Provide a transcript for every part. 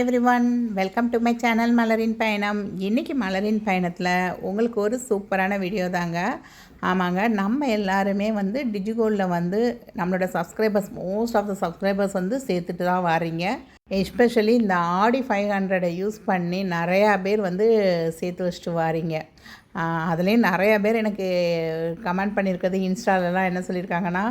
Everyone, welcome to my channel மலரின் பயணம். இன்றைக்கி மலரின் பயணத்தில் உங்களுக்கு ஒரு சூப்பரான வீடியோ தாங்க. ஆமாங்க, நம்ம எல்லாருமே வந்து டிஜிகோல்டில் வந்து நம்மளோட subscribers, most of the subscribers வந்து சேர்த்துட்டு தான் வாரீங்க. எஸ்பெஷலி இந்த ஆடி 500 யூஸ் பண்ணி நிறையா பேர் வந்து சேர்த்து வச்சுட்டு வாரீங்க. அதுலேயும் நிறையா பேர் எனக்கு கமெண்ட் பண்ணியிருக்கிறது இன்ஸ்டாலலாம் என்ன சொல்லியிருக்காங்கன்னா,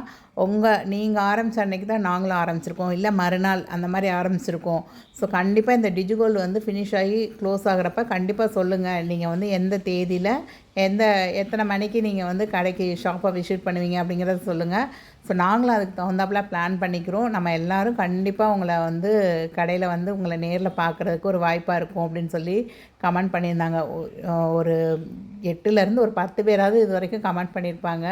நீங்கள் ஆரம்பித்த அன்றைக்கி தான் நாங்களும் ஆரம்பிச்சிருக்கோம், இல்லை மறுநாள் அந்த மாதிரி ஆரம்பிச்சிருக்கோம். ஸோ கண்டிப்பாக இந்த டிஜிகோல்டு வந்து ஃபினிஷ் ஆகி க்ளோஸ் ஆகிறப்ப கண்டிப்பாக சொல்லுங்கள், நீங்கள் வந்து எந்த தேதியில் எத்தனை மணிக்கு நீங்கள் வந்து கடைக்கு ஷாப்பை விசிட் பண்ணுவீங்க அப்படிங்கிறத சொல்லுங்கள். ஸோ நாங்களும் அதுக்கு தகுந்தாப்புல பிளான் பண்ணிக்கிறோம். நம்ம எல்லோரும் கண்டிப்பாக உங்களை வந்து கடையில் வந்து உங்களை நேரில் பார்க்குறதுக்கு ஒரு வாய்ப்பாக இருக்கும் அப்படின்னு சொல்லி கமெண்ட் பண்ணியிருந்தாங்க. ஒரு 8லேருந்து ஒரு 10 பேராவது இது வரைக்கும் கமெண்ட் பண்ணியிருப்பாங்க.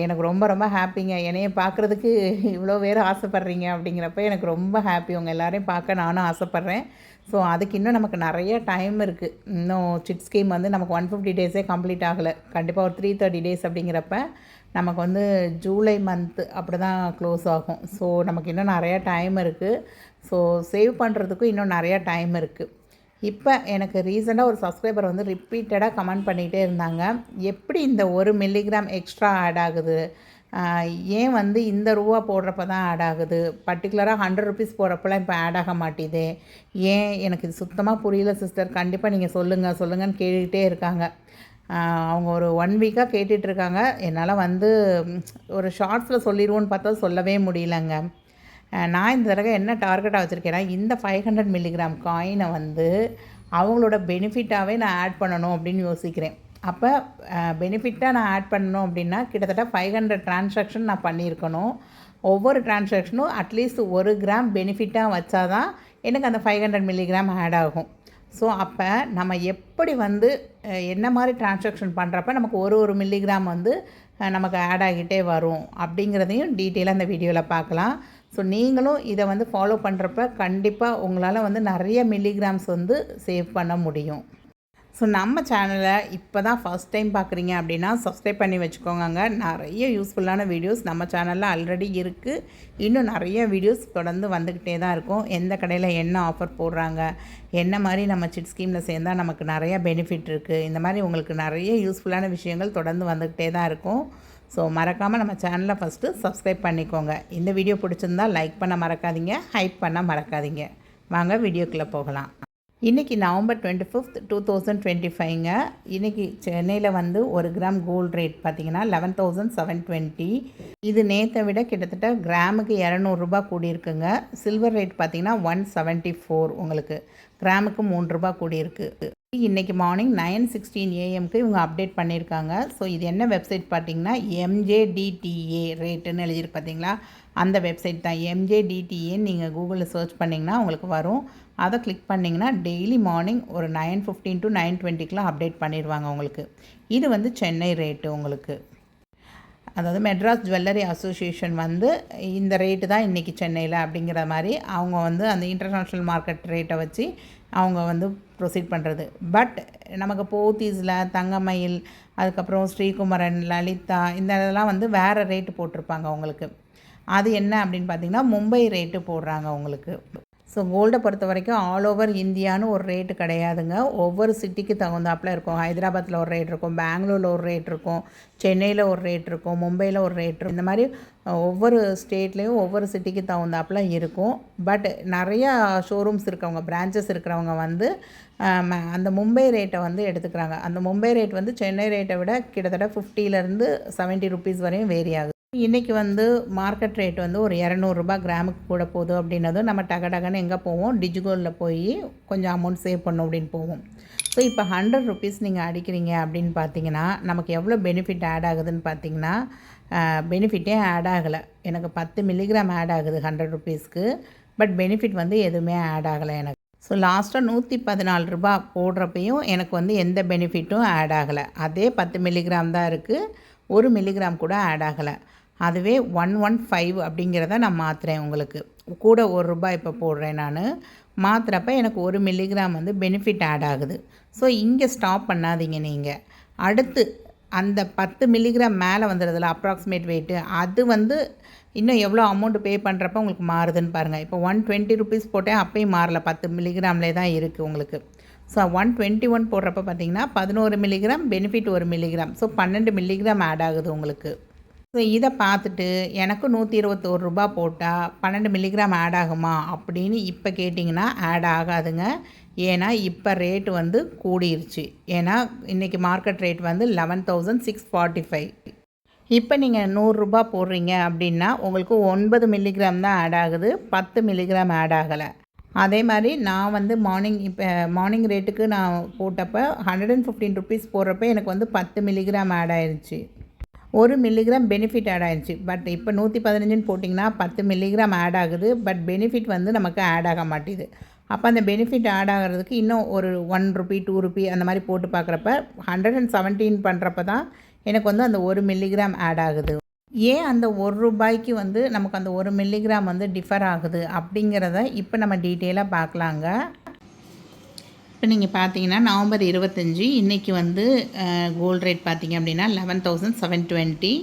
எனக்கு ரொம்ப ரொம்ப ஹாப்பிங்க. என்னைய பார்க்குறதுக்கு இவ்வளோ பேர் ஆசைப்பட்றீங்க அப்படிங்கிறப்ப எனக்கு ரொம்ப ஹாப்பி. உங்கள் எல்லோரையும் பார்க்க நானும் ஆசைப்பட்றேன். ஸோ அதுக்கு இன்னும் நமக்கு நிறைய டைம் இருக்குது. இன்னும் சிட் ஸ்கீம் வந்து நமக்கு 150 டேஸே கம்ப்ளீட் ஆகலை. கண்டிப்பாக ஒரு 330 டேஸ் அப்படிங்கிறப்ப நமக்கு வந்து ஜூலை மந்த்து அப்படி தான் க்ளோஸ் ஆகும். ஸோ நமக்கு இன்னும் நிறையா டைம் இருக்குது. ஸோ சேவ் பண்ணுறதுக்கும் இன்னும் நிறையா டைம் இருக்குது. இப்போ எனக்கு ரீசெண்டாக ஒரு சப்ஸ்கிரைபர் வந்து ரிப்பீட்டடாக கமெண்ட் பண்ணிகிட்டே இருந்தாங்க, எப்படி இந்த 1 மில்லிகிராம் எக்ஸ்ட்ரா ஆட் ஆகுது, ஏன் வந்து இந்த ரூபா போடுறப்ப தான் ஆட் ஆகுது, பர்டிகுலராக 100 ருபீஸ் போடுறப்பெல்லாம் இப்போ ஆட் ஆக மாட்டேது, ஏன் எனக்கு இது சுத்தமாக புரியல சிஸ்டர், கண்டிப்பாக நீங்கள் சொல்லுங்கன்னு கேட்டுக்கிட்டே இருக்காங்க. அவங்க ஒரு 1 வீக்காக கேட்டுட்ருக்காங்க. என்னால் வந்து ஒரு ஷார்ட்ஸில் சொல்லிடுவோன்னு பார்த்தா சொல்லவே முடியலங்க. நான் இந்த தடவை என்ன டார்கெட்டாக வச்சுருக்கேன்னா, இந்த 500 மில்லிகிராம் காயினை வந்து அவங்களோட பெனிஃபிட்டாகவே நான் ஆட் பண்ணணும் அப்படின்னு யோசிக்கிறேன். அப்போ பெனிஃபிட்டாக நான் ஆட் பண்ணணும் அப்படின்னா கிட்டத்தட்ட 500 ட்ரான்சாக்ஷன் நான் பண்ணியிருக்கணும். ஒவ்வொரு ட்ரான்சாக்ஷனும் அட்லீஸ்ட் 1 கிராம் பெனிஃபிட்டாக வச்சா தான் எனக்கு அந்த 500 மில்லிகிராம் ஆட் ஆகும். ஸோ அப்போ நம்ம எப்படி வந்து என்ன மாதிரி ட்ரான்சாக்ஷன் பண்ணுறப்ப நமக்கு ஒரு மில்லிகிராம் வந்து நமக்கு ஆட் ஆகிட்டே வரும் அப்படிங்கிறதையும் டீட்டெயிலாக அந்த வீடியோவில் பார்க்கலாம். ஸோ நீங்களும் இதை வந்து ஃபாலோ பண்ணுறப்ப கண்டிப்பாக உங்களால் வந்து நிறைய மில்லிகிராம்ஸ் வந்து சேவ் பண்ண முடியும். ஸோ நம்ம சேனலை இப்போ தான் ஃபஸ்ட் டைம் பார்க்குறீங்க அப்படின்னா சப்ஸ்கிரைப் பண்ணி வச்சுக்கோங்க. நிறைய யூஸ்ஃபுல்லான வீடியோஸ் நம்ம சேனலில் ஆல்ரெடி இருக்குது. இன்னும் நிறைய வீடியோஸ் தொடர்ந்து வந்துக்கிட்டே தான் இருக்கும். எந்த கடையில் என்ன ஆஃபர் போடுறாங்க, என்ன மாதிரி நம்ம சிட் ஸ்கீமில் சேர்ந்தால் நமக்கு நிறைய பெனிஃபிட் இருக்குது, இந்த மாதிரி உங்களுக்கு நிறைய யூஸ்ஃபுல்லான விஷயங்கள் தொடர்ந்து வந்துக்கிட்டே தான் இருக்கும். ஸோ மறக்காமல் நம்ம சேனலை ஃபஸ்ட்டு சப்ஸ்கிரைப் பண்ணிக்கோங்க. இந்த வீடியோ பிடிச்சிருந்தால் லைக் பண்ண மறக்காதீங்க, ஹைப் பண்ண மறக்காதீங்க. வாங்க வீடியோக்குள்ளே போகலாம். இன்றைக்கி நவம்பர் 25, 2025ங்க. இன்றைக்கி சென்னையில் வந்து 1 கிராம் கோல்டு ரேட் பார்த்திங்கன்னா 11,720. இது நேற்றை விட கிட்டத்தட்ட கிராமுக்கு 200 ரூபா கூடியிருக்குங்க. சில்வர் ரேட் பார்த்திங்கன்னா 174, உங்களுக்கு கிராமுக்கு 3 ரூபா கூடியிருக்கு. இன்றைக்கி மார்னிங் 9:16 AM இவங்க அப்டேட் பண்ணியிருக்காங்க. ஸோ இது என்ன வெப்சைட் பார்த்திங்கன்னா MJDTA ரேட்டுன்னு எழுதியிருக்கு பார்த்தீங்களா, அந்த வெப்சைட் தான். MJDTA நீங்கள் கூகுளில் சர்ச் பண்ணிங்கன்னா உங்களுக்கு வரும். அதை கிளிக் பண்ணிங்கன்னா டெய்லி மார்னிங் ஒரு 9:15 to 9:20 அப்டேட் பண்ணிடுவாங்க உங்களுக்கு. இது வந்து சென்னை ரேட்டு உங்களுக்கு. அதாவது மெட்ராஸ் ஜுவல்லரி அசோசியேஷன் வந்து இந்த ரேட்டு தான் இன்றைக்கி சென்னையில் அப்படிங்கிற மாதிரி அவங்க வந்து அந்த இன்டர்நேஷ்னல் மார்க்கெட் ரேட்டை வச்சு அவங்க வந்து ப்ரொசீட் பண்ணுறது. பட் நமக்கு போத்தீஸில், தங்கமயில், அதுக்கப்புறம் ஸ்ரீகுமரன், லலிதா, இந்த இதெல்லாம் வந்து வேறு ரேட்டு போட்டிருப்பாங்க உங்களுக்கு. அது என்ன அப்படின்னு பார்த்திங்கன்னா மும்பை ரேட்டு போடுறாங்க உங்களுக்கு. ஸோ கோல்டை பொறுத்த வரைக்கும் ஆல் ஓவர் இந்தியான்னு ஒரு ரேட்டு கிடையாதுங்க. ஒவ்வொரு சிட்டிக்கு தகுந்தாப்பில் இருக்கும். ஹைதராபாத்தில் ஒரு ரேட் இருக்கும், பெங்களூரில் ஒரு ரேட் இருக்கும், சென்னையில் ஒரு ரேட் இருக்கும், மும்பையில் ஒரு ரேட் இருக்கும். இந்த மாதிரி ஒவ்வொரு ஸ்டேட்லேயும் ஒவ்வொரு சிட்டிக்கு தகுந்தாப்பில் இருக்கும். பட் நிறையா ஷோரூம்ஸ் இருக்கவங்க, பிரான்ச்சஸ் இருக்கிறவங்க வந்து அந்த மும்பை ரேட்டை வந்து எடுத்துக்கிறாங்க. அந்த மும்பை ரேட் வந்து சென்னை ரேட்டை விட கிட்டத்தட்ட 50லேருந்து 70 ருபீஸ் வரையும் வேரி ஆகுது. இன்றைக்கி வந்து மார்க்கெட் ரேட் வந்து ஒரு 200 ரூபா கிராமுக்கு கூட போகுது அப்படின்னதும் நம்ம டகன்னு எங்கே போவோம், டிஜிகோல்டில் போய் கொஞ்சம் அமௌண்ட் சேவ் பண்ணோம் அப்படின்னு போவோம். ஸோ இப்போ 100 ருபீஸ் நீங்கள் அடிக்கிறீங்க அப்படின்னு பார்த்தீங்கன்னா நமக்கு எவ்வளோ பெனிஃபிட் ஆட் ஆகுதுன்னு பார்த்தீங்கன்னா, பெனிஃபிட்டே ஆட் ஆகலை. எனக்கு 10 மில்லிகிராம் ஆட் ஆகுது 100 ருபீஸ்க்கு. பட் பெனிஃபிட் வந்து எதுவுமே ஆட் ஆகலை எனக்கு. ஸோ லாஸ்ட்டாக 114 ரூபா போடுறப்பையும் எனக்கு வந்து எந்த பெனிஃபிட்டும் ஆட் ஆகலை. அதே 10 மில்லிகிராம் தான் இருக்குது, 1 மில்லிகிராம் கூட ஆட் ஆகலை. அதுவே 115 அப்படிங்கிறத நான் மாற்றுறேன். உங்களுக்கு கூட 1 ரூபாய் இப்போ போடுறேன் நான். மாற்றுறப்ப எனக்கு 1 மில்லிகிராம் வந்து பெனிஃபிட் ஆட் ஆகுது. ஸோ இங்கே ஸ்டாப் பண்ணாதீங்க நீங்கள். அடுத்து அந்த 10 மில்லிகிராம் மேலே வந்துடுறதுல அப்ராக்சிமேட் வெயிட்டு, அது வந்து இன்னும் எவ்வளோ அமௌண்ட் பே பண்ணுறப்ப உங்களுக்கு மாறுதுன்னு பாருங்கள். இப்போ 120 ருபீஸ் போட்டேன், அப்பயும் மாறல, 10 மில்லிகிராம்லே தான் இருக்குது உங்களுக்கு. ஸோ 121 போடுறப்ப பார்த்தீங்கன்னா 11 milligram benefit 1 milligram, so 12 milligram add ஆகுது உங்களுக்கு. ஸோ இதை பார்த்துட்டு எனக்கு 121 ரூபா போட்டால் 12 மில்லிகிராம் ஆட் ஆகுமா அப்படின்னு இப்போ கேட்டிங்கன்னா ஆட் ஆகாதுங்க. ஏன்னா இப்போ ரேட்டு வந்து கூடிருச்சு. ஏன்னா இன்றைக்கி மார்க்கெட் ரேட் வந்து 11,645. இப்போ நீங்கள் 100 ரூபா போடுறீங்க அப்படின்னா உங்களுக்கு 9 மில்லிகிராம் தான் ஆட் ஆகுது, 10 மில்லிகிராம் ஆட் ஆகலை. அதே மாதிரி நான் வந்து மார்னிங் ரேட்டுக்கு நான் போட்டப்போ 115 ருபீஸ் போடுறப்ப எனக்கு வந்து 10 மில்லிகிராம் ஆட் ஆயிடுச்சு, 1 மில்லிகிராம் பெனிஃபிட் ஆட் ஆயிடுச்சு. பட் இப்போ 115 போட்டிங்கன்னா 10 மில்லிகிராம் ஆட் ஆகுது, பட் பெனிஃபிட் வந்து நமக்கு ஆட் ஆக மாட்டேது. அப்போ அந்த பெனிஃபிட் ஆட் ஆகிறதுக்கு இன்னும் ஒரு 1 ருபி 2 ருபி அந்த மாதிரி போட்டு பார்க்குறப்ப 117 பண்ணுறப்ப தான் எனக்கு வந்து அந்த 1 மில்லிகிராம் ஆட் ஆகுது. ஏன் அந்த 1 ரூபாய்க்கு வந்து நமக்கு அந்த 1 மில்லிகிராம் வந்து டிஃபர் ஆகுது அப்படிங்கிறத இப்போ நம்ம டீட்டெயிலாக பார்க்கலாங்க. இப்போ நீங்கள் பார்த்தீங்கன்னா நவம்பர் 25 இன்றைக்கி வந்து கோல்டு ரேட் பார்த்திங்க அப்படின்னா 11,720.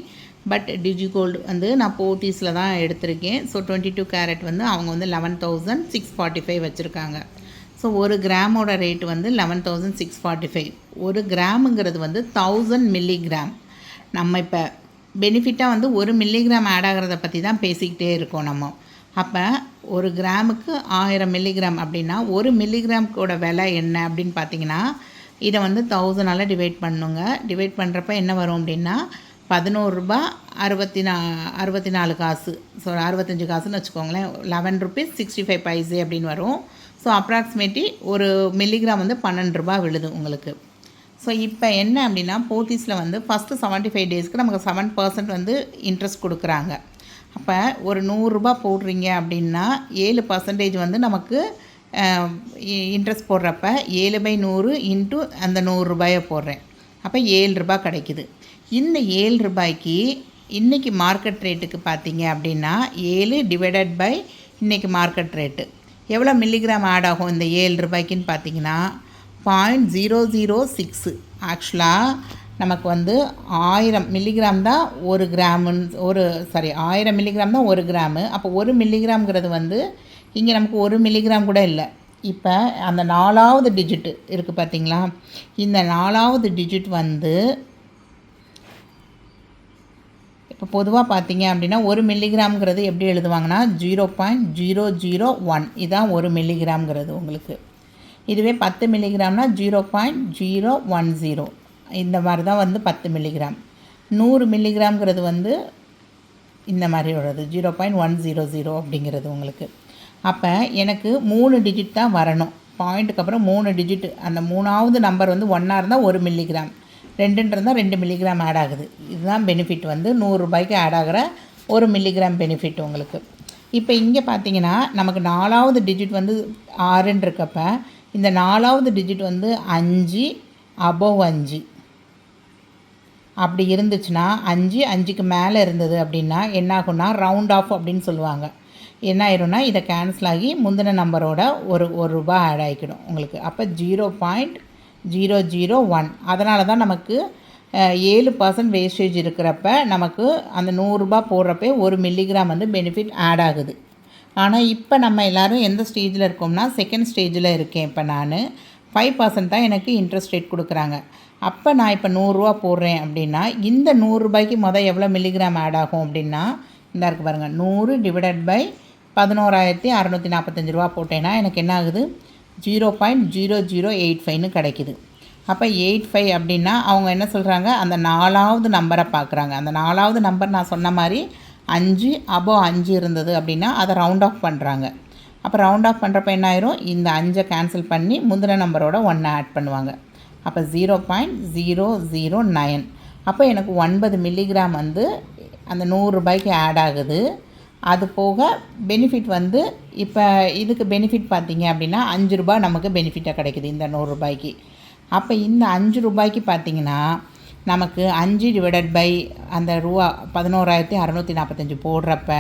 பட் டிஜி கோல்டு வந்து நான் போத்தீஸில் தான் எடுத்திருக்கேன். ஸோ 22 கேரட் வந்து அவங்க வந்து 11,645 வச்சுருக்காங்க. ஸோ ஒரு கிராமோட ரேட்டு வந்து 11,645. ஒரு கிராமுங்கிறது வந்து 1000 மில்லிகிராம். நம்ம இப்போ பெனிஃபிட்டாக வந்து 1 மில்லிகிராம் ஆட் ஆகிறத பற்றி தான் பேசிக்கிட்டே இருக்கோம் நம்ம. அப்போ ஒரு கிராமுக்கு 1000 மில்லிகிராம் அப்படின்னா 1 மில்லிகிராம்கோட விலை என்ன அப்படின்னு பார்த்தீங்கன்னா இதை வந்து 1000ஆல் டிவைட் பண்ணுங்க. டிவைட் பண்ணுறப்ப என்ன வரும் அப்படின்னா 11 ரூபா 64 காசு. ஸோ 65 காசுன்னு வச்சுக்கோங்களேன். 11 ருபீஸ் 65 பைசே அப்படின்னு வரும். ஸோ அப்ராக்சிமேட்லி ஒரு மில்லிகிராம் வந்து 12 ரூபா விழுது உங்களுக்கு. ஸோ இப்போ என்ன அப்படின்னா போத்தீஸில் வந்து ஃபஸ்ட்டு 75 டேஸ்க்கு நமக்கு 7% வந்து இன்ட்ரெஸ்ட் கொடுக்குறாங்க. அப்போ ஒரு 100 ரூபா போடுறீங்க அப்படின்னா 7% வந்து நமக்கு இன்ட்ரெஸ்ட் போடுறப்ப 7/100 இன்ட்டு அந்த 100 ரூபாயை போடுறேன். அப்போ 7 ரூபா கிடைக்குது. இந்த 7 ரூபாய்க்கு இன்றைக்கி மார்க்கெட் ரேட்டுக்கு பார்த்தீங்க அப்படின்னா 7 டிவைடட் பை இன்றைக்கி மார்க்கெட் ரேட்டு எவ்வளோ மில்லிகிராம் ஆட் ஆகும் இந்த 7 ரூபாய்க்குன்னு பார்த்தீங்கன்னா 0.006. ஆக்சுவலாக நமக்கு வந்து 1000 மில்லிகிராம் தான் 1 கிராமுன்னு 1000 மில்லிகிராம் தான் 1 கிராமு. அப்போ 1 மில்லிகிராம்ங்கிறது வந்து இங்கே நமக்கு 1 மில்லிகிராம் கூட இல்லை. இப்போ அந்த 4வது டிஜிட்டு இருக்குது பார்த்தீங்களா, இந்த 4வது டிஜிட் வந்து இப்போ பொதுவாக பார்த்தீங்க அப்படின்னா 1 மில்லிகிராம்ங்கிறது எப்படி எழுதுவாங்கன்னா 0.001 இதுதான் 1 மில்லிகிராம்ங்கிறது உங்களுக்கு. இதுவே 10 மில்லிகிராம்னா 0.010 இந்த மாதிரி தான் வந்து 10 மில்லிகிராம். 100 மில்லிகிராம்ங்கிறது வந்து இந்த மாதிரி வருது 0.100 அப்படிங்கிறது உங்களுக்கு. அப்போ எனக்கு 3 டிஜிட் தான் வரணும். பாயிண்ட்டுக்கு அப்புறம் 3 டிஜிட், அந்த 3வது நம்பர் வந்து 1 இருந்தால் 1 மில்லிகிராம், 2 இருந்தால் 2 மில்லிகிராம் ஆட் ஆகுது. இதுதான் பெனிஃபிட் வந்து 100 ரூபாய்க்கு ஆட் ஆகிற 1 மில்லிகிராம் பெனிஃபிட் உங்களுக்கு. இப்போ இங்கே பார்த்தீங்கன்னா நமக்கு 4வது டிஜிட் வந்து 6ன்னு இருக்கப்ப இந்த 4வது டிஜிட் வந்து 5 அபோவ் 5 அப்படி இருந்துச்சுன்னா 5க்கு மேலே இருந்தது அப்படின்னா என்ன ஆகும்னா ரவுண்ட் ஆஃப் அப்படின்னு சொல்லுவாங்க. என்ன ஆயிரும்னா இதை கேன்சல் ஆகி முந்தின நம்பரோட ஒரு ரூபா ஆட் ஆகிக்கிடும் உங்களுக்கு. அப்போ 0.001 அதனால தான் நமக்கு 7% வேஸ்டேஜ் இருக்கிறப்ப நமக்கு அந்த 100 ரூபா போடுறப்ப 1 மில்லிகிராம் வந்து பெனிஃபிட் ஆட் ஆகுது. ஆனால் இப்போ நம்ம எல்லோரும் எந்த ஸ்டேஜில் இருக்கோம்னா செகண்ட் ஸ்டேஜில் இருக்கேன். இப்போ நான் 5% தான் எனக்கு இன்ட்ரெஸ்ட் ரேட் கொடுக்குறாங்க. அப்போ நான் இப்போ 100 ரூபா போடுறேன் அப்படின்னா இந்த 100 ரூபாய்க்கு எவ்வளோ மில்லிகிராம் ஆட் ஆகும் அப்படின்னா இந்த இருக்குது பாருங்கள், 100 டிவைடட் பை 11,645 ரூபா போட்டேன்னா எனக்கு என்ன ஆகுது 0.0085ன்னு கிடைக்குது. அப்போ 85 அப்படின்னா அவங்க என்ன சொல்கிறாங்க, அந்த 4வது நம்பரை பார்க்குறாங்க. அந்த 4வது நம்பர் நான் சொன்ன மாதிரி 5 அபோவ் 5 இருந்தது அப்படின்னா அதை ரவுண்ட் ஆஃப் பண்ணுறாங்க. அப்போ ரவுண்ட் ஆஃப் பண்ணுறப்ப என்ன ஆயிரும், இந்த 5 கேன்சல் பண்ணி முந்தின நம்பரோட 1 ஆட் பண்ணுவாங்க. அப்போ 0.009. அப்போ எனக்கு 9 மில்லிகிராம் வந்து அந்த 100 ரூபாய்க்கு ஆட் ஆகுது. அது போக பெனிஃபிட் வந்து இப்போ இதுக்கு பெனிஃபிட் பார்த்தீங்க அப்படின்னா 5 ரூபாய் நமக்கு பெனிஃபிட்டாக கிடைக்குது இந்த 100 ரூபாய்க்கு. அப்போ இந்த 5 ரூபாய்க்கு பார்த்திங்கன்னா நமக்கு 5 டிவைடட் பை அந்த ரூபா 11,645 போடுறப்ப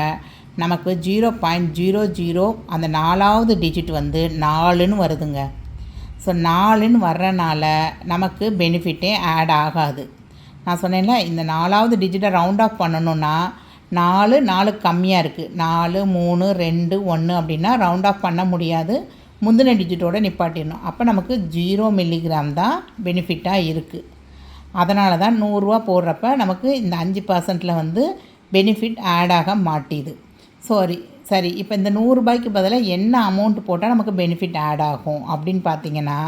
நமக்கு 0.00 அந்த 4வது டிஜிட் வந்து 4ன்னு வருதுங்க. ஸோ 4ன்னு வர்றனால நமக்கு பெனிஃபிட்டே ஆட் ஆகாது. நான் சொன்னேன்ல இந்த 4வது டிஜிட்டை ரவுண்ட் ஆஃப் பண்ணணுன்னா 4 கம்மியாக இருக்குது. 4 3 2 1 அப்படின்னா ரவுண்ட் ஆஃப் பண்ண முடியாது, முந்தின டிஜிட்டோடு நிப்பாட்டிடணும். அப்போ நமக்கு 0 மில்லிகிராம் தான் பெனிஃபிட்டாக இருக்குது. அதனால தான் 100 ரூபா போடுறப்ப நமக்கு இந்த 5% வந்து பெனிஃபிட் ஆட் ஆக மாட்டேது. சரி இப்போ இந்த 100 ரூபாய்க்கு பதிலாக என்ன அமௌண்ட் போட்டால் நமக்கு பெனிஃபிட் ஆட் ஆகும் அப்படின்னு பார்த்தீங்கன்னா,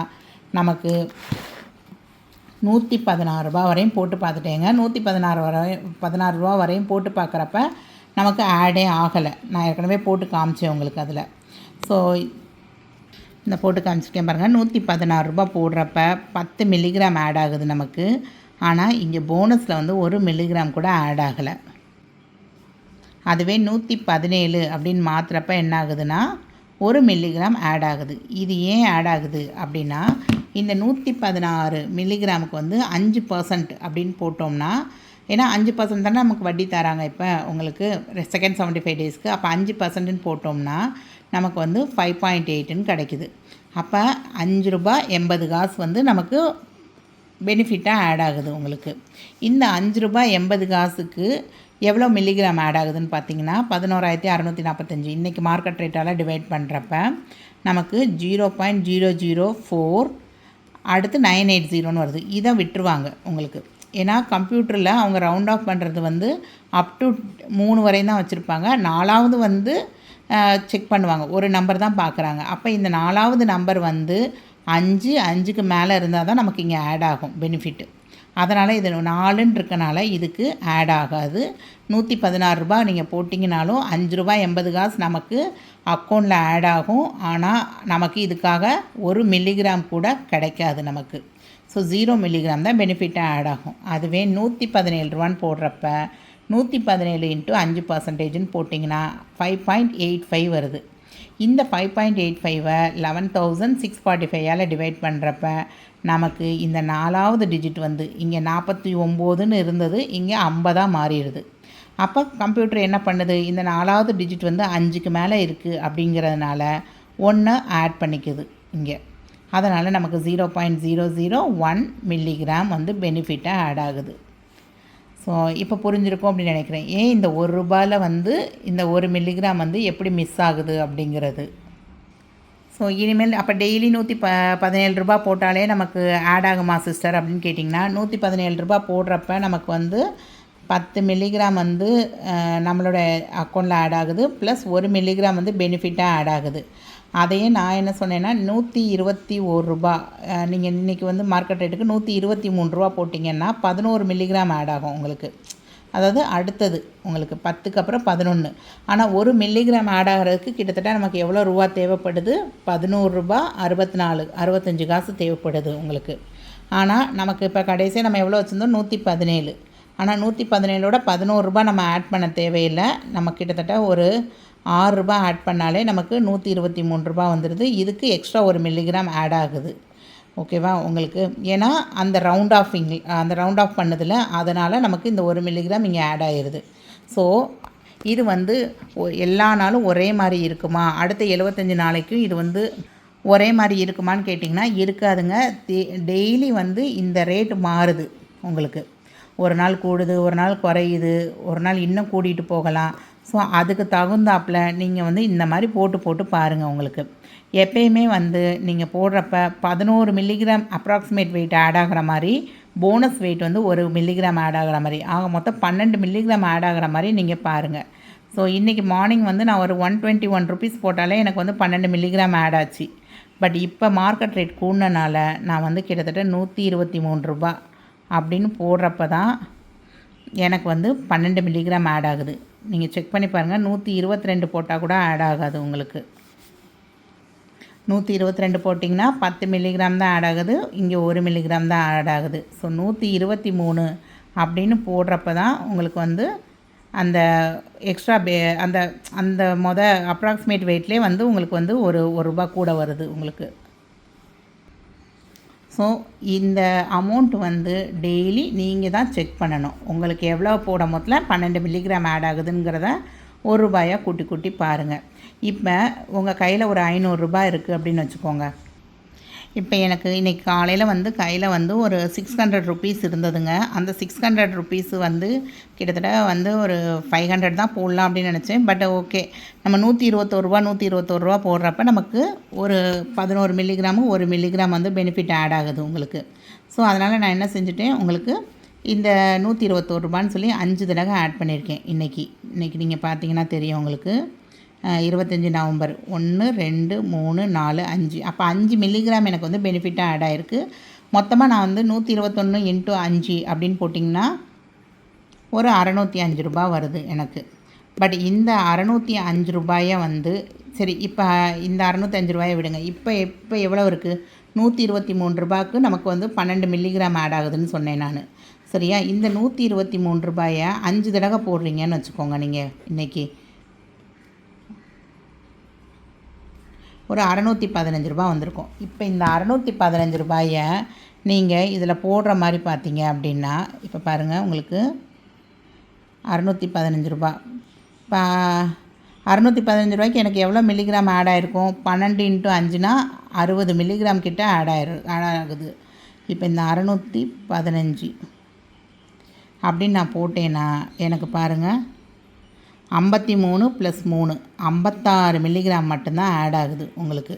நமக்கு 116 ரூபா வரையும் போட்டு பார்த்துட்டேங்க. 116 ரூபா வரையும் போட்டு பார்க்குறப்ப நமக்கு ஆடே ஆகலை. நான் ஏற்கனவே போட்டு காமிச்சேன் உங்களுக்கு அதில். ஸோ இந்த போட்டு காமிச்சிருக்கேன் பாருங்கள். 116 ரூபா போடுறப்ப 10 மில்லிகிராம் ஆட் ஆகுது நமக்கு. ஆனால் இங்கே போனஸில் வந்து 1 மில்லிகிராம் கூட ஆட் ஆகலை. அதுவே 117 அப்படின்னு மாற்றுறப்ப என்ன ஆகுதுன்னா 1 மில்லிகிராம் ஆட் ஆகுது. இது ஏன் ஆட் ஆகுது அப்படின்னா, இந்த 116 மில்லிகிராமுக்கு வந்து 5% அப்படின்னு போட்டோம்னா, ஏன்னா 5% தானே நமக்கு வட்டி தராங்க இப்போ உங்களுக்கு செகண்ட் 75 டேஸ்க்கு. அப்போ 5%ன்னு போட்டோம்னா நமக்கு வந்து 5.8ன்னு கிடைக்குது. அப்போ 5 ரூபா 80 காசு வந்து நமக்கு பெனிஃபிட்டாக ஆட் ஆகுது உங்களுக்கு. இந்த 5 ரூபா 80 காசுக்கு எவ்வளோ மில்லிகிராம் ஆட் ஆகுதுன்னு பார்த்தீங்கன்னா 11,645. இன்றைக்கி மார்க்கெட் ரேட்டால் டிவைட் பண்ணுறப்ப நமக்கு 0.004 அடுத்து 980ன்னு வருது. இதை விட்டுருவாங்க உங்களுக்கு. ஏன்னா கம்ப்யூட்டரில் அவங்க ரவுண்ட் ஆஃப் பண்ணுறது வந்து அப் டு 3 வரையும் தான் வச்சுருப்பாங்க. 4வது வந்து செக் பண்ணுவாங்க, ஒரு நம்பர் தான் பார்க்குறாங்க. அப்போ இந்த 4வது நம்பர் வந்து 5க்கு மேலே இருந்தால் தான் நமக்கு இங்கே ஆட் ஆகும் பெனிஃபிட்டு. அதனால் இது 4ன்னு இருக்கனால இதுக்கு ஆட் ஆகாது. 116 ரூபா நீங்கள் போட்டிங்கனாலும் 5 ரூபா 80 காசு நமக்கு அக்கௌண்ட்டில் ஆட் ஆகும். ஆனால் நமக்கு இதுக்காக 1 மில்லிகிராம் கூட கிடைக்காது நமக்கு. ஸோ 0 மில்லிகிராம் தான் பெனிஃபிட்டாக ஆட் ஆகும். அதுவே 117 ரூபான்னு போடுறப்ப 117 × 5%ன்னு போட்டிங்கன்னா 5.85 வருது. இந்த 5.85ஐ 11,645ஆல் டிவைட் பண்ணுறப்ப நமக்கு இந்த 4வது டிஜிட் வந்து இங்கே 49ன்னு இருந்தது, இங்கே 50ஆக மாறிடுது. அப்போ கம்ப்யூட்டர் என்ன பண்ணுது, இந்த 4வது டிஜிட் வந்து 5க்கு மேலே இருக்குது அப்படிங்கிறதுனால 1 ஆட் பண்ணிக்குது இங்கே. அதனால் நமக்கு 0.001 மில்லிகிராம் வந்து பெனிஃபிட்டாக ஆட் ஆகுது. ஸோ இப்போ புரிஞ்சிருக்கும் அப்படின்னு நினைக்கிறேன். ஏன் இந்த 1 ரூபாயில் வந்து இந்த 1 மில்லிகிராம் வந்து எப்படி மிஸ் ஆகுது அப்படிங்கிறது. ஸோ இனிமேல் அப்போ டெய்லி 117 ரூபா போட்டாலே நமக்கு ஆட் ஆகுமா சிஸ்டர் அப்படின்னு கேட்டிங்கன்னா, 117 ரூபா போடுறப்ப நமக்கு வந்து 10 மில்லிகிராம் வந்து நம்மளோட அக்கௌண்ட்டில் ஆட் ஆகுது, ப்ளஸ் 1 மில்லிகிராம் வந்து பெனிஃபிட்டாக ஆட் ஆகுது. அதையே நான் என்ன சொன்னேன்னா 121 ரூபா, நீங்கள் இன்றைக்கி வந்து மார்க்கெட் ரேட்டுக்கு 123 ரூபா போட்டிங்கன்னா 11 மில்லிகிராம் ஆட் ஆகும் உங்களுக்கு. அதாவது அடுத்தது உங்களுக்கு 10க்கு அப்புறம் 11. ஆனால் 1 மில்லிகிராம் ஆட் ஆகிறதுக்கு கிட்டத்தட்ட நமக்கு எவ்வளோ ரூபா தேவைப்படுது, 11 ரூபா 65 காசு தேவைப்படுது உங்களுக்கு. ஆனால் நமக்கு இப்போ கடைசியாக நம்ம எவ்வளோ வச்சுருந்தோம், 117. ஆனால் 117ஓட 11 ரூபா நம்ம ஆட் பண்ண தேவையில்லை. நம்ம கிட்டத்தட்ட ஒரு 6 ரூபா ஆட் பண்ணாலே நமக்கு 123 ரூபா வந்துடுது. இதுக்கு எக்ஸ்ட்ரா 1 மில்லிகிராம் ஆட் ஆகுது. ஓகேவா உங்களுக்கு. ஏன்னா அந்த ரவுண்ட் ஆஃப் பண்ணதில் அதனால் நமக்கு இந்த 1 மில்லிகிராம் இங்கே ஆட் ஆகிடுது. ஸோ இது வந்து எல்லா நாளும் ஒரே மாதிரி இருக்குமா, அடுத்த 75 நாளைக்கும் இது வந்து ஒரே மாதிரி இருக்குமான்னு கேட்டிங்கன்னா இருக்காதுங்க. டெய்லி வந்து இந்த ரேட்டு மாறுது உங்களுக்கு. ஒரு நாள் கூடுது, ஒரு நாள் குறையுது, ஒரு நாள் இன்னும் கூட்டிகிட்டு போகலாம். ஸோ அதுக்கு தகுந்தாப்பில் நீங்கள் வந்து இந்த மாதிரி போட்டு பாருங்கள். உங்களுக்கு எப்பயுமே வந்து நீங்கள் போடுறப்ப 11 மில்லிகிராம் அப்ராக்சிமேட் வெயிட் ஆட் ஆகிற மாதிரி, போனஸ் வெயிட் வந்து 1 மில்லிகிராம் ஆட் ஆகிற மாதிரி, ஆக மொத்தம் 12 மில்லிகிராம் ஆட் ஆகிற மாதிரி நீங்கள் பாருங்கள். ஸோ இன்றைக்கி மார்னிங் வந்து நான் ஒரு 121 ருபீஸ் போட்டாலே எனக்கு வந்து 12 மில்லிகிராம் ஆட் ஆச்சு. பட் இப்போ மார்க்கெட் ரேட் கூடினால நான் வந்து கிட்டத்தட்ட 123 ரூபா அப்படின்னு போடுறப்ப தான் எனக்கு வந்து 12 மில்லிகிராம் ஆட் ஆகுது. நீங்கள் செக் பண்ணி பாருங்கள். 122 போட்டால் கூட ஆட் ஆகாது உங்களுக்கு. 122 போட்டிங்கன்னா 10 மில்லிகிராம் தான் ஆட் ஆகுது, இங்கே 1 மில்லிகிராம் தான் ஆட் ஆகுது. ஸோ 123 அப்படின்னு போடுறப்ப தான் உங்களுக்கு வந்து அந்த எக்ஸ்ட்ரா அந்த அந்த அப்ராக்சிமேட் வெயிட்லேயே வந்து உங்களுக்கு வந்து ஒரு ரூபா கூட வருது உங்களுக்கு. ஸோ இந்த அமௌண்ட் வந்து டெய்லி நீங்கள் தான் செக் பண்ணணும். உங்களுக்கு எவ்வளோ போட மொத்தத்தில் 12 மில்லிகிராம் ஆட் ஆகுதுங்கிறத 1 ரூபாயாக கூட்டி பாருங்கள். இப்போ உங்கள் கையில் ஒரு 500 ரூபாய் இருக்குது அப்படின்னு வச்சுக்கோங்க. இப்போ எனக்கு இன்றைக்கி காலையில் வந்து கையில் வந்து ஒரு 600 ருபீஸ் இருந்ததுங்க. அந்த 600 ருபீஸ் வந்து கிட்டத்தட்ட வந்து ஒரு 500 தான் போடலாம் அப்படின்னு நினச்சேன். பட் ஓகே, நம்ம ரூ. 121 போடுறப்ப நமக்கு ஒரு 11 மில்லிகிராமு 1 மில்லிகிராம் வந்து பெனிஃபிட் ஆட் ஆகுது உங்களுக்கு. ஸோ அதனால் நான் என்ன செஞ்சுட்டேன், உங்களுக்கு இந்த ரூ. 121 சொல்லி 5 தடவை ஆட் பண்ணியிருக்கேன் இன்றைக்கி நீங்கள் பார்த்தீங்கன்னா தெரியும் உங்களுக்கு. 25 நவம்பர் 1 2 3 4 5 அப்போ 5 மில்லிகிராம் எனக்கு வந்து பெனிஃபிட்டாக ஆட் ஆகிருக்கு. மொத்தமாக நான் வந்து 121 × 5 அப்படின்னு போட்டிங்கன்னா ஒரு ரூ. 605 வருது எனக்கு. பட் இந்த ரூ. 605 வந்து சரி, இப்போ இந்த ரூ. 605 விடுங்க. இப்போ எவ்வளோ இருக்குது, ரூ. 123 நமக்கு வந்து 12 மில்லிகிராம் ஆட் ஆகுதுன்னு சொன்னேன் நான். சரியா? இந்த ரூ. 123 5 தடவை போடுறீங்கன்னு வச்சுக்கோங்க நீங்கள் இன்றைக்கி. ஒரு ரூ. 615 வந்திருக்கும். இப்போ இந்த ரூ. 615 நீங்கள் இதில் போடுற மாதிரி பார்த்தீங்க அப்படின்னா, இப்போ பாருங்கள் உங்களுக்கு ரூ. 615. இப்போ ரூ. 615 எனக்கு எவ்வளோ மில்லிகிராம் ஆட் ஆகிருக்கும், 12 × 5னா 60 மில்லிகிராம் கிட்ட ஆட் ஆகுது. இப்போ இந்த 615 அப்படின்னு நான் போட்டேன்னா எனக்கு பாருங்கள் 53 + 3 56 மில்லிகிராம் மட்டும்தான் ஆட் ஆகுது உங்களுக்கு.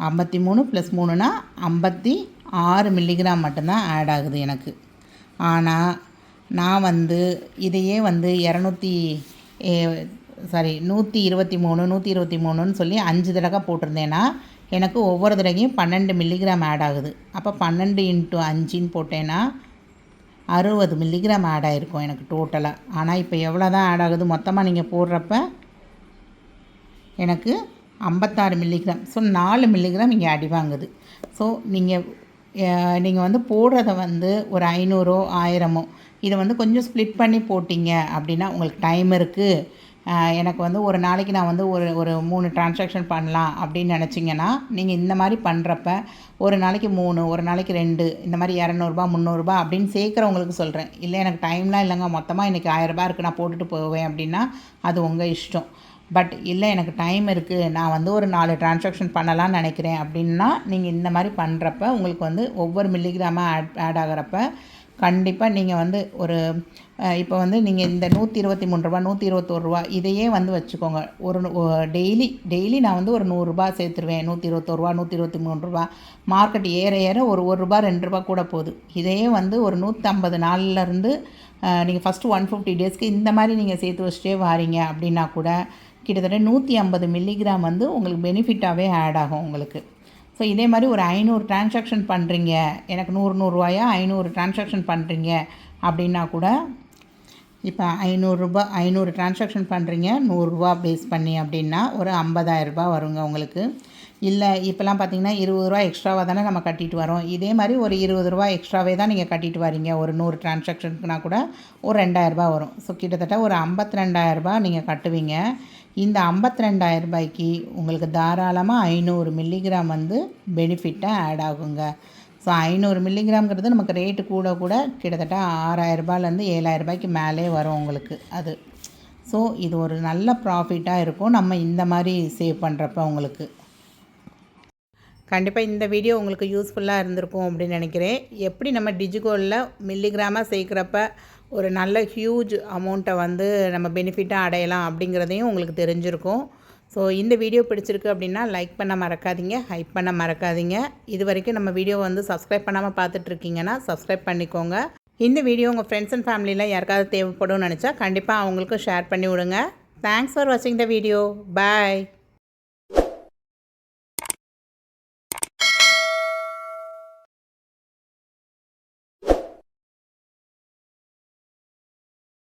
53 + 3னா 56 மில்லிகிராம் மட்டும்தான் ஆட் ஆகுது எனக்கு. ஆனால் நான் வந்து இதையே வந்து 123 சொல்லி 5 தடவை போட்டிருந்தேன்னா எனக்கு ஒவ்வொரு தடவையும் 12 மில்லிகிராம் ஆட் ஆகுது. அப்போ 12 × 5 போட்டேன்னா 60 மில்லிகிராம் ஆட் ஆகிருக்கும் எனக்கு டோட்டலாக. ஆனால் இப்போ எவ்வளோ தான் ஆட் ஆகுது மொத்தமாக நீங்கள் போடுறப்ப எனக்கு 56 மில்லிகிராம். ஸோ 4 மில்லிகிராம் இங்கே அடி வாங்குது. ஸோ நீங்கள் வந்து போடுறத வந்து ஒரு 500 1000 இதை வந்து கொஞ்சம் ஸ்ப்ளிட் பண்ணி போட்டிங்க அப்படின்னா உங்களுக்கு டைம் இருக்குது, எனக்கு வந்து ஒரு நாளைக்கு நான் வந்து ஒரு 3 ட்ரான்சாக்ஷன் பண்ணலாம் அப்படின்னு நினச்சிங்கன்னா நீங்கள் இந்த மாதிரி பண்ணுறப்ப ஒரு நாளைக்கு 3 ஒரு நாளைக்கு 2 இந்த மாதிரி 200 300 அப்படின்னு சேர்க்குறவங்களுக்கு சொல்கிறேன். இல்லை எனக்கு டைம்லாம் இல்லைங்க, மொத்தமாக இன்றைக்கி 1000 இருக்குது நான் போட்டுட்டு போவேன் அப்படின்னா அது உங்கள் இஷ்டம். பட் இல்லை எனக்கு டைம் இருக்குது, நான் வந்து ஒரு 4 ட்ரான்சாக்ஷன் பண்ணலான்னு நினைக்கிறேன் அப்படின்னா நீங்கள் இந்த மாதிரி பண்ணுறப்ப உங்களுக்கு வந்து ஒவ்வொரு மில்லிகிராமாக ஆட் ஆகிறப்ப கண்டிப்பாக நீங்கள் வந்து ஒரு இப்போ வந்து நீங்கள் இந்த ரூ. 123 இதையே வந்து வச்சுக்கோங்க. ஒரு டெய்லி நான் வந்து ஒரு ரூ. 100 சேர்த்துருவேன். ரூ. 123 மார்க்கெட் ஏற ஒரு ரூ. 2 கூட போகுது. இதையே வந்து ஒரு 150 நாள்லேருந்து நீங்கள் ஃபஸ்ட்டு 150 டேஸ்க்கு இந்த மாதிரி நீங்கள் சேர்த்து வச்சுட்டே வாரீங்க அப்படின்னா கூட கிட்டத்தட்ட 150 மில்லிகிராம் வந்து உங்களுக்கு பெனிஃபிட்டாகவே ஆட் ஆகும் உங்களுக்கு. ஸோ இதே மாதிரி ஒரு 500 ட்ரான்சாக்ஷன் பண்ணுறீங்க, எனக்கு 100 500 ட்ரான்சாக்ஷன் பண்ணுறீங்க அப்படின்னா கூட இப்போ 500 ட்ரான்சாக்ஷன் பண்ணுறீங்க 100 பேஸ் பண்ணி அப்படின்னா ஒரு 50,000 வருங்க உங்களுக்கு. இல்லை இப்போலாம் பார்த்தீங்கன்னா ரூ. 20 எக்ஸ்ட்ராவாக தானே நம்ம கட்டிட்டு வரோம். இதே மாதிரி ஒரு ரூ. 20 எக்ஸ்ட்ராவே தான் நீங்கள் கட்டிட்டு வரீங்க. ஒரு 100 ட்ரான்சாக்ஷனுக்குனா கூட ஒரு 2,000 வரும். ஸோ கிட்டத்தட்ட ஒரு 52,000 நீங்கள் கட்டுவீங்க. இந்த 52,000 உங்களுக்கு தாராளமாக 500 மில்லிகிராம் வந்து பெனிஃபிட்டாக ஆட் ஆகுங்க. ஸோ 500 மில்லிகிராம்ங்கிறது நமக்கு ரேட்டு கூட கிட்டத்தட்ட 6,000 7,000 மேலே வரும் உங்களுக்கு அது. ஸோ இது ஒரு நல்ல ப்ராஃபிட்டாக இருக்கும் நம்ம இந்த மாதிரி சேவ் பண்ணுறப்ப உங்களுக்கு. கண்டிப்பாக இந்த வீடியோ உங்களுக்கு யூஸ்ஃபுல்லாக இருந்திருக்கும் அப்படின்னு நினைக்கிறேன். எப்படி நம்ம டிஜிகோல்டில் மில்லிகிராமாக சேர்க்குறப்ப ஒரு நல்ல ஹியூஜ் அமௌண்ட்டை வந்து நம்ம பெனிஃபிட்டாக அடையலாம் அப்படிங்கிறதையும் உங்களுக்கு தெரிஞ்சிருக்கும். ஸோ இந்த வீடியோ பிடிச்சிருக்கு அப்படின்னா லைக் பண்ண மறக்காதீங்க, ஹைப் பண்ண மறக்காதீங்க. இது வரைக்கும் நம்ம வீடியோ வந்து சப்ஸ்கிரைப் பண்ணாமல் பார்த்துட்ருக்கீங்கன்னா சப்ஸ்கிரைப் பண்ணிக்கோங்க. இந்த வீடியோ உங்கள் ஃப்ரெண்ட்ஸ் அண்ட் ஃபேமிலியில் யாருக்காவது தேவைப்படும்னு நினச்சா கண்டிப்பாக அவங்களுக்கும் ஷேர் பண்ணி விடுங்க. தேங்க்ஸ் ஃபார் வாட்சிங் த வீடியோ. பாய்.